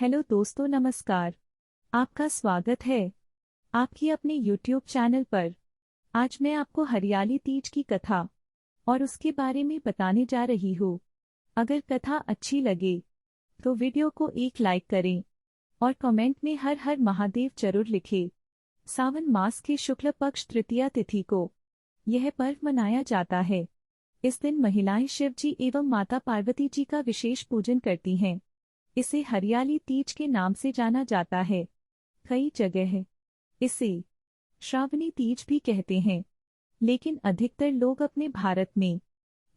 Hello दोस्तों, नमस्कार। आपका स्वागत है आपकी अपने YouTube चैनल पर। आज मैं आपको हरियाली तीज की कथा और उसके बारे में बताने जा रही हूँ। अगर कथा अच्छी लगे तो वीडियो को एक लाइक करें और कमेंट में हर हर महादेव जरूर लिखें। सावन मास की शुक्ल पक्ष तृतीया तिथि को यह पर्व मनाया जाता है। इस दिन महिलाएं शिव जी एवं माता पार्वती जी का विशेष पूजन करती हैं। इसे हरियाली तीज के नाम से जाना जाता है। कई जगह इसे श्रावणी तीज भी कहते हैं, लेकिन अधिकतर लोग अपने भारत में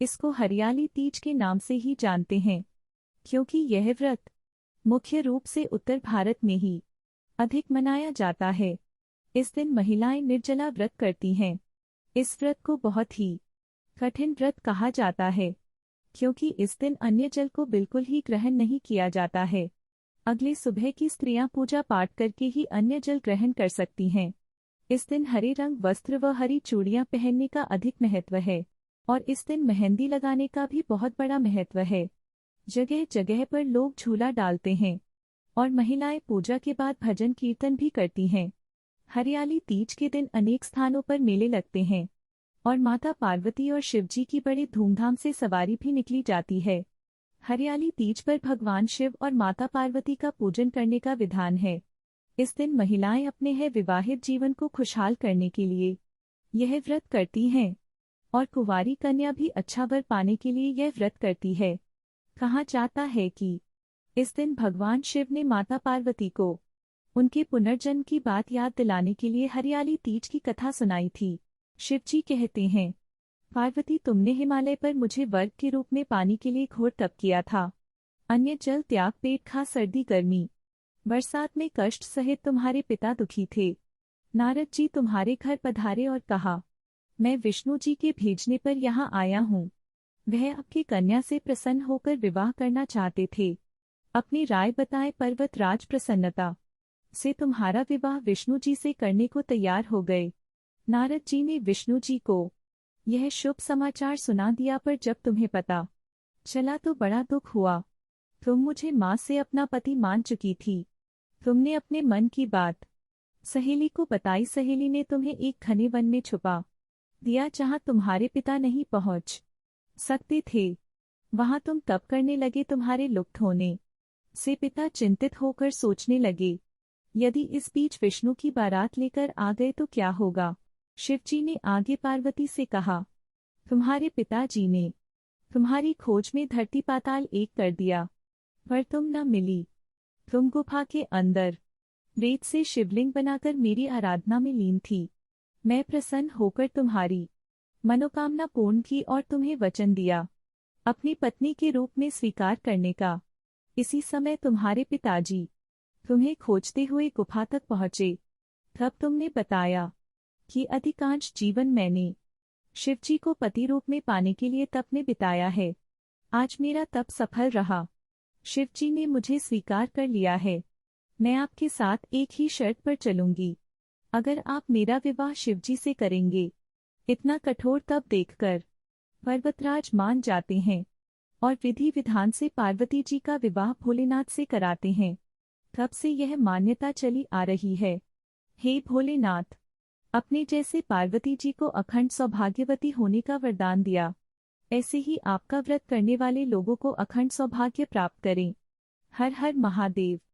इसको हरियाली तीज के नाम से ही जानते हैं, क्योंकि यह व्रत मुख्य रूप से उत्तर भारत में ही अधिक मनाया जाता है। इस दिन महिलाएं निर्जला व्रत करती हैं। इस व्रत को बहुत ही कठिन व्रत कहा जाता है, क्योंकि इस दिन अन्य जल को बिल्कुल ही ग्रहण नहीं किया जाता है। अगली सुबह की स्त्रियां पूजा पाठ करके ही अन्य जल ग्रहण कर सकती हैं। इस दिन हरे रंग वस्त्र व हरी चूड़ियां पहनने का अधिक महत्व है और इस दिन मेहंदी लगाने का भी बहुत बड़ा महत्व है। जगह जगह पर लोग झूला डालते हैं और महिलाएं पूजा के बाद भजन कीर्तन भी करती हैं। हरियाली तीज के दिन अनेक स्थानों पर मेले लगते हैं और माता पार्वती और शिवजी की बड़ी धूमधाम से सवारी भी निकली जाती है। हरियाली तीज पर भगवान शिव और माता पार्वती का पूजन करने का विधान है। इस दिन महिलाएं अपने विवाहित जीवन को खुशहाल करने के लिए यह व्रत करती हैं और कुंवारी कन्या भी अच्छा वर पाने के लिए यह व्रत करती है। कहा जाता है कि इस दिन भगवान शिव ने माता पार्वती को उनके पुनर्जन्म की बात याद दिलाने के लिए हरियाली तीज की कथा सुनाई थी। शिवजी कहते हैं, पार्वती, तुमने हिमालय पर मुझे वर्ग के रूप में पानी के लिए घोर तप किया था। अन्य जल त्याग, पेट खा, सर्दी गर्मी बरसात में कष्ट सहित तुम्हारे पिता दुखी थे। नारद जी तुम्हारे घर पधारे और कहा, मैं विष्णु जी के भेजने पर यहाँ आया हूँ। वह आपकी कन्या से प्रसन्न होकर विवाह करना चाहते थे। अपनी राय बताए पर्वतराज प्रसन्नता से तुम्हारा विवाह विष्णु जी से करने को तैयार हो गए। नारद जी ने विष्णु जी को यह शुभ समाचार सुना दिया, पर जब तुम्हें पता चला तो बड़ा दुख हुआ। तुम मुझे माँ से अपना पति मान चुकी थी। तुमने अपने मन की बात सहेली को बताई। सहेली ने तुम्हें एक घने वन में छुपा दिया, जहाँ तुम्हारे पिता नहीं पहुँच सकते थे। वहाँ तुम तप करने लगे। तुम्हारे लुप्त होने से पिता चिंतित होकर सोचने लगे, यदि इस बीच विष्णु की बारात लेकर आ गए तो क्या होगा। शिवजी ने आगे पार्वती से कहा, तुम्हारे पिताजी ने तुम्हारी खोज में धरती पाताल एक कर दिया, पर तुम न मिली। तुम गुफा के अंदर रेत से शिवलिंग बनाकर मेरी आराधना में लीन थी। मैं प्रसन्न होकर तुम्हारी मनोकामना पूर्ण की और तुम्हें वचन दिया अपनी पत्नी के रूप में स्वीकार करने का। इसी समय तुम्हारे पिताजी तुम्हें खोजते हुए गुफा तक पहुँचे। तब तुमने बताया कि अधिकांश जीवन मैंने शिवजी को पति रूप में पाने के लिए तप में बिताया है। आज मेरा तप सफल रहा। शिवजी ने मुझे स्वीकार कर लिया है। मैं आपके साथ एक ही शर्त पर चलूंगी, अगर आप मेरा विवाह शिवजी से करेंगे। इतना कठोर तप देखकर पर्वतराज मान जाते हैं और विधि विधान से पार्वती जी का विवाह भोलेनाथ से कराते हैं। तब से यह मान्यता चली आ रही है, हे भोलेनाथ, अपने जैसे पार्वती जी को अखंड सौभाग्यवती होने का वरदान दिया, ऐसे ही आपका व्रत करने वाले लोगों को अखंड सौभाग्य प्राप्त करें। हर हर महादेव।